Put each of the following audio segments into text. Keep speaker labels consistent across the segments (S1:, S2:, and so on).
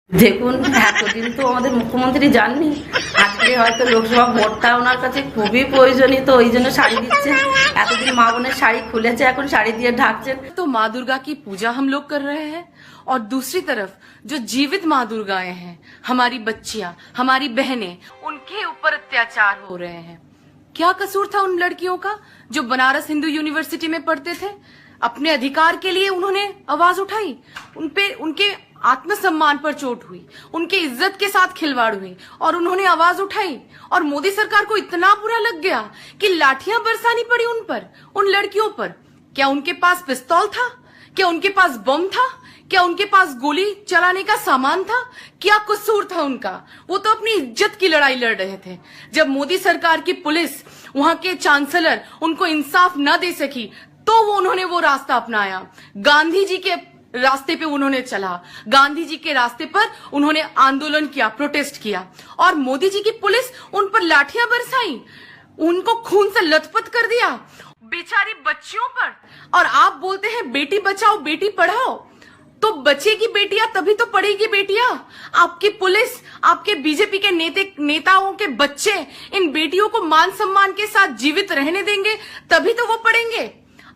S1: দেখুন, এতদিন তো আমাদের মুখ্যমন্ত্রী যাননি, আজকে হয়তো লোকসভা ভোটটা ওনার কাছে খুবই প্রয়োজনীয়, তো ওই জন্য শাড়ি দিচ্ছেন। এতদিন মা বোনের শাড়ি খুলেছে, এখন শাড়ি দিয়ে ঢাকছেন।
S2: तो माँ दुर्गा की पूजा हम लोग कर रहे हैं और दूसरी तरफ जो जीवित माँ दुर्गाएं हैं, हमारी बच्चियां, हमारी बहनें, उनके ऊपर अत्याचार हो रहे हैं। क्या कसूर था उन लड़कियों का जो बनारस हिंदू यूनिवर्सिटी में पढ़ते थे? अपने अधिकार के लिए उन्होंने आवाज उठाई, उनपे उनके आत्मसम्मान पर चोट हुई, उनके इज्जत के साथ खिलवाड़ हुई और उन्होंने आवाज उठाई। और मोदी सरकार को इतना बुरा लग गया कि लाठियां बरसानी पड़ी उन पर, उन लड़कियों पर। क्या उनके पास पिस्तौल था? क्या उनके पास बम था? क्या उनके पास गोली चलाने का सामान था? क्या कसूर था उनका? वो तो अपनी इज्जत की लड़ाई लड़ रहे थे। जब मोदी सरकार की पुलिस, वहां के चांसलर उनको इंसाफ न दे सकी, तो उन्होंने वो रास्ता अपनाया। गांधी जी के रास्ते पे उन्होंने चला, गांधी जी के रास्ते पर उन्होंने आंदोलन किया, प्रोटेस्ट किया, और मोदी जी की पुलिस उन पर लाठियां बरसाई, उनको खून से लथपथ कर दिया, बेचारी बच्चियों पर। और आप बोलते हैं बेटी बचाओ बेटी पढ़ाओ, तो बचेगी बेटियां तभी तो पढ़ेगी बेटियां। आपकी पुलिस, आपके बीजेपी के नेताओं के बच्चे इन बेटियों को मान सम्मान के साथ जीवित रहने देंगे, तभी तो वो पढ़ेंगे।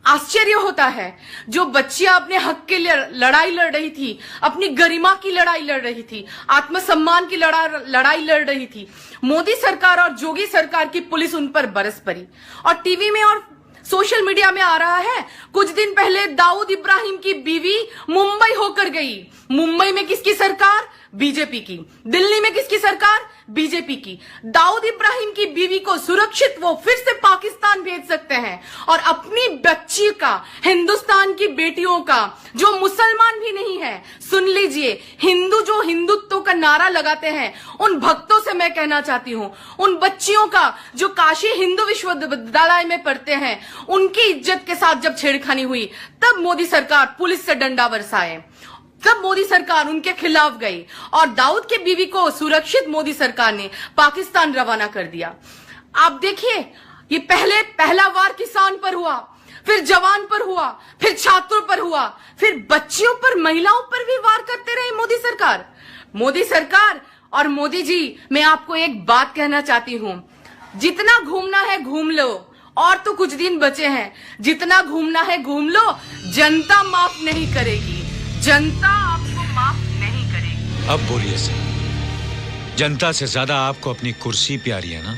S2: आश्चर्य होता है, जो बच्चियां अपने हक के लिए लड़ाई लड़ रही थी, अपनी गरिमा की लड़ाई लड़ रही थी, आत्मसम्मान की लड़ाई लड़ रही थी, मोदी सरकार और जोगी सरकार की पुलिस उन पर बरस पड़ी। और टीवी में और सोशल मीडिया में आ रहा है, कुछ दिन पहले दाऊद इब्राहिम की बीवी मुंबई होकर गई। मुंबई में किसकी सरकार? बीजेपी की। दिल्ली में किसकी सरकार? बीजेपी की। दाऊद इब्राहिम की बीवी को सुरक्षित वो फिर से पाकिस्तान भेज सकते हैं, और अपनी बच्ची का, हिंदुस्तान की बेटियों का, जो मुसलमान भी नहीं है, सुन लीजिए, हिंदू जो हिंदुत्व का नारा लगाते हैं, उन भक्तों से मैं कहना चाहती हूं, उन बच्चियों का जो काशी हिंदू विश्वविद्यालय में पढ़ते हैं, उनकी इज्जत के साथ जब छेड़खानी हुई, तब मोदी सरकार पुलिस से डंडा बरसाए, तब मोदी सरकार उनके खिलाफ गई, और दाऊद के बीवी को सुरक्षित मोदी सरकार ने पाकिस्तान रवाना कर दिया। आप देखिए, ये पहला वार किसान पर हुआ, फिर जवान पर हुआ, फिर छात्रों पर हुआ, फिर बच्चियों पर, महिलाओं पर भी वार करते रहे मोदी सरकार। मोदी सरकार और मोदी जी, मैं आपको एक बात कहना चाहती हूं, जितना घूमना है घूम लो, और तो कुछ दिन बचे हैं, जितना घूमना है घूम लो, जनता माफ नहीं करेगी, जनता आपको माफ नहीं करेगी।
S3: अब बोलिए सर, जनता से ज्यादा आपको अपनी कुर्सी प्यारी है ना?